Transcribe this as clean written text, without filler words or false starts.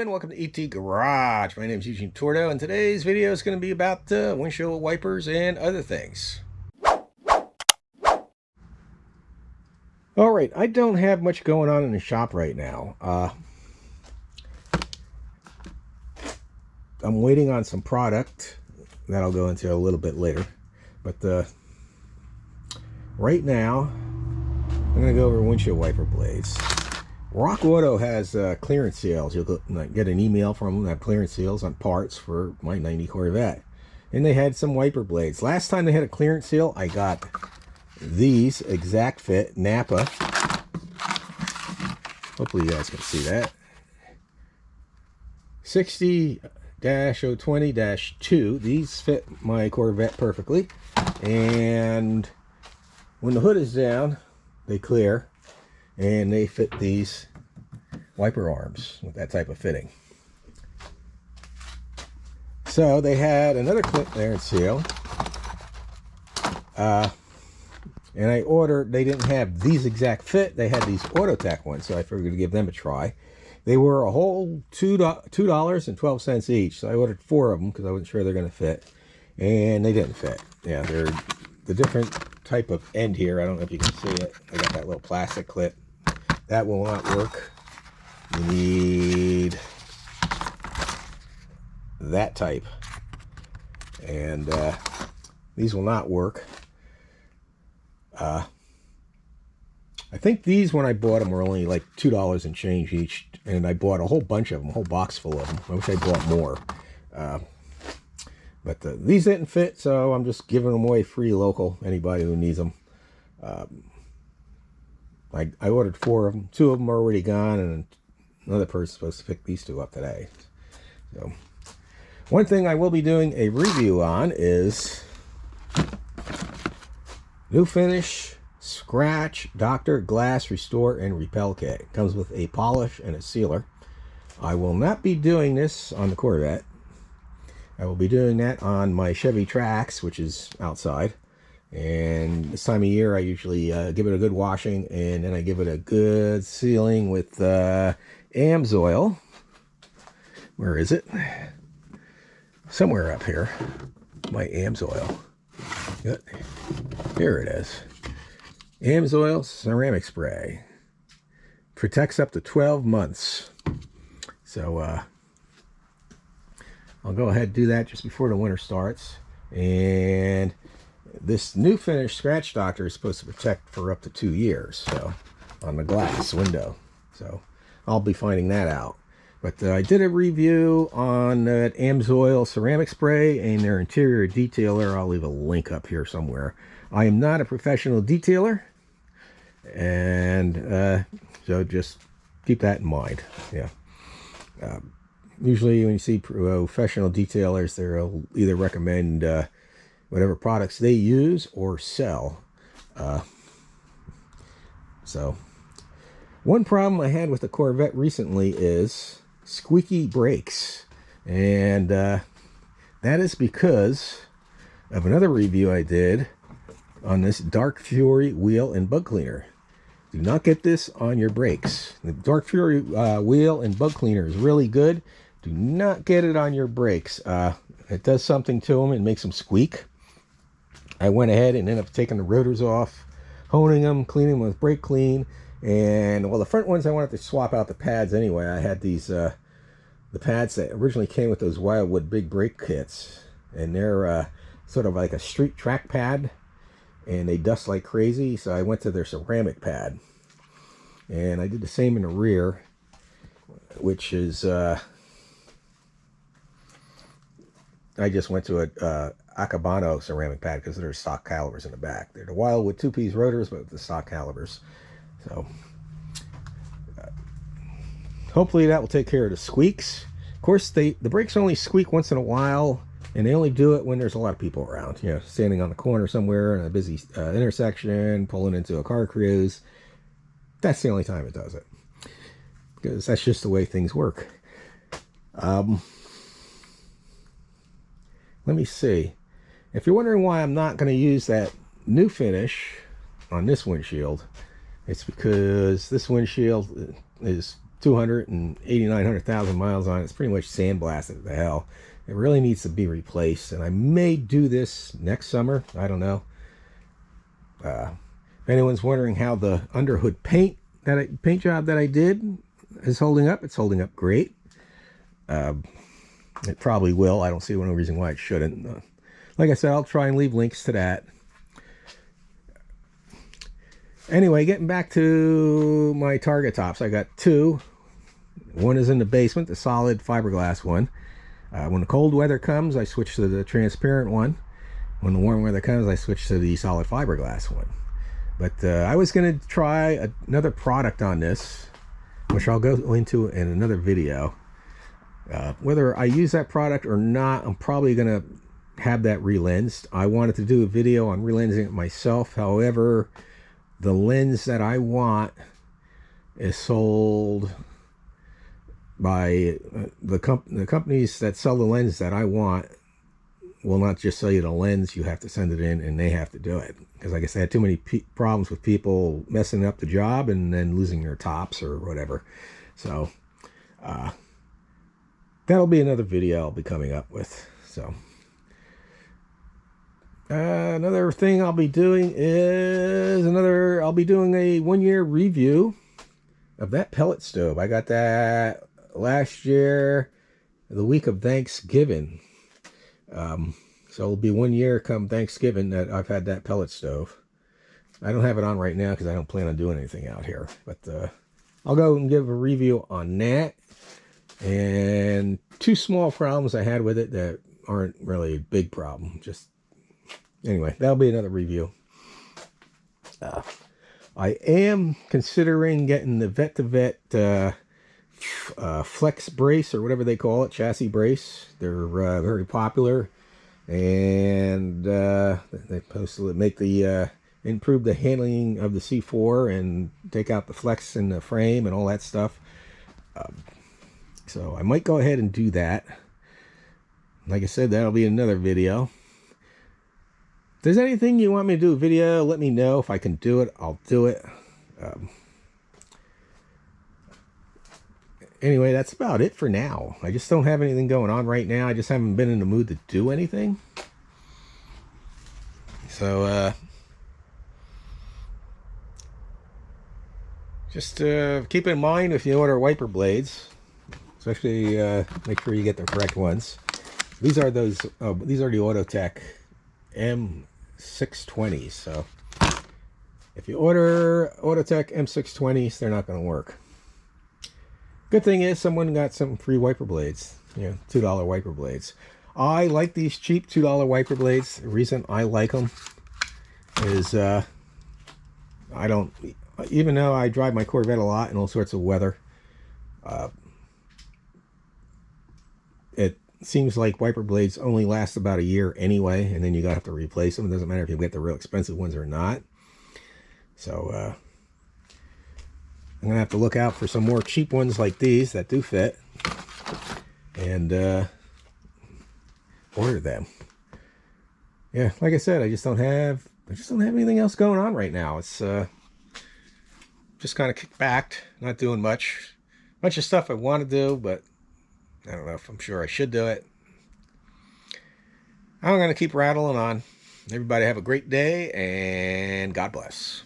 and welcome to ET Garage. My name is Eugene Tordo, and today's video is going to be about windshield wipers and other things. Alright, I don't have much going on in the shop right now. I'm waiting on some product that I'll go into a little bit later. But right now, I'm going to go over windshield wiper blades. Rock Auto has clearance sales. You'll get an email from them that have clearance sales on parts for my 90 Corvette. And they had some wiper blades. Last time they had a clearance sale, I got these exact fit Napa. Hopefully you guys can see that. 60-020-2. These fit my Corvette perfectly. And when the hood is down, they clear. And they fit these wiper arms with that type of fitting. So they had another clearance sale. And I ordered, they didn't have these exact fit. They had these Autotech ones, so I figured to give them a try. They were a whole $2.12 each. So I ordered 4 of them because I wasn't sure they're going to fit. And they didn't fit. Yeah, they're the different type of end here. I don't know if you can see it. I got that little plastic clip. That will not work. You need that type. And these will not work. I think these, when I bought them, were only like $2 and change each. And I bought a whole bunch of them, a whole box full of them. I wish I bought more. But these didn't fit, so I'm just giving them away free local. Anybody who needs them. I ordered 4 of them. 2 of them are already gone, and another person's supposed to pick these 2 up today. So, one thing I will be doing a review on is New Finish Scratch Doctor Glass Restore and Repel Kit. It comes with a polish and a sealer. I will not be doing this on the Corvette. I will be doing that on my Chevy Trax, which is outside. And this time of year, I usually give it a good washing, and then I give it a good sealing with AMSOIL. Where is it? Somewhere up here. My AMSOIL. Yep. Here it is. AMSOIL ceramic spray. Protects up to 12 months. So I'll go ahead and do that just before the winter starts. And this New Finish Scratch Doctor is supposed to protect for up to 2 years, so on the glass window. So I'll be finding that out. But I did a review on that AMSOIL ceramic spray and their interior detailer. I'll leave a link up here somewhere. I am not a professional detailer, and so just keep that in mind. Yeah. Usually when you see professional detailers, they'll either recommend whatever products they use or sell. So one problem I had with the Corvette recently is squeaky brakes, and that is because of another review I did on this Dark Fury wheel and bug cleaner. Do not get this on your brakes. The Dark Fury wheel and bug cleaner is really good. Do not get it on your brakes. It does something to them. It makes them squeak. I went ahead and ended up taking the rotors off, honing them, cleaning them with brake clean. And, well, the front ones I wanted to swap out the pads anyway. I had these, the pads that originally came with those Wildwood big brake kits. And they're sort of like a street track pad. And they dust like crazy, so I went to their ceramic pad. And I did the same in the rear, which is, I just went to a Akabano ceramic pad because they're stock calibers in the back. They're the Wildwood 2-piece rotors, but with the stock calibers. So hopefully that will take care of the squeaks. Of course, the brakes only squeak once in a while, and they only do it when there's a lot of people around. You know, standing on the corner somewhere in a busy intersection, pulling into a car cruise. That's the only time it does it, because that's just the way things work. Let me see. If you're wondering why I'm not going to use that New Finish on this windshield, it's because this windshield is 900,000 miles on it. It's pretty much sandblasted to hell. It really needs to be replaced, and I may do this next summer. I don't know. If anyone's wondering how the underhood paint job that I did is holding up, it's holding up great. It probably will. I don't see no reason why it shouldn't. Like I said, I'll try and leave links to that. Anyway, getting back to my Targa tops, I got two. One is in the basement, the solid fiberglass one. When the cold weather comes, I switch to the transparent one. When the warm weather comes, I switch to the solid fiberglass one. But I was going to try another product on this, which I'll go into in another video. Whether I use that product or not, I'm probably going to have that relensed. I wanted to do a video on relensing it myself. However, the lens that I want is sold by the companies that sell the lens that I want will not just sell you the lens. You have to send it in and they have to do it. Because like I said, I had too many problems with people messing up the job and then losing their tops or whatever. So that'll be another video I'll be coming up with. So another thing I'll be doing is I'll be doing a 1-year review of that pellet stove. I got that last year, the week of Thanksgiving. So it'll be 1 year come Thanksgiving that I've had that pellet stove. I don't have it on right now because I don't plan on doing anything out here. But I'll go and give a review on that. And two small problems I had with it that aren't really a big problem. Just anyway, that'll be another review. I am considering getting the Vet2Vet flex brace or whatever they call it, chassis brace. They're very popular, and they're supposed to make the improve the handling of the C4 and take out the flex in the frame and all that stuff. So I might go ahead and do that. Like I said, that'll be another video. If there's anything you want me to do a video, let me know. If I can do it, I'll do it. Anyway, that's about it for now. I just don't have anything going on right now. I just haven't been in the mood to do anything. So, just keep in mind if you order wiper blades, especially make sure you get the correct ones. These are those. These are the Autotech M620s. So, if you order Autotech M620s, they're not going to work. Good thing is someone got some free wiper blades, $2 wiper blades. I like these cheap $2 wiper blades. The reason I like them is I don't, even though I drive my Corvette a lot in all sorts of weather, it seems like wiper blades only last about a year anyway, and then you gotta have to replace them. It doesn't matter if you get the real expensive ones or not. So I'm gonna have to look out for some more cheap ones like these that do fit, and order them. Yeah, like I said, I just don't have anything else going on right now. It's just kind of kicked back, not doing much. Bunch of stuff I want to do, but I don't know if I'm sure I should do it. I'm gonna keep rattling on. Everybody have a great day, and God bless.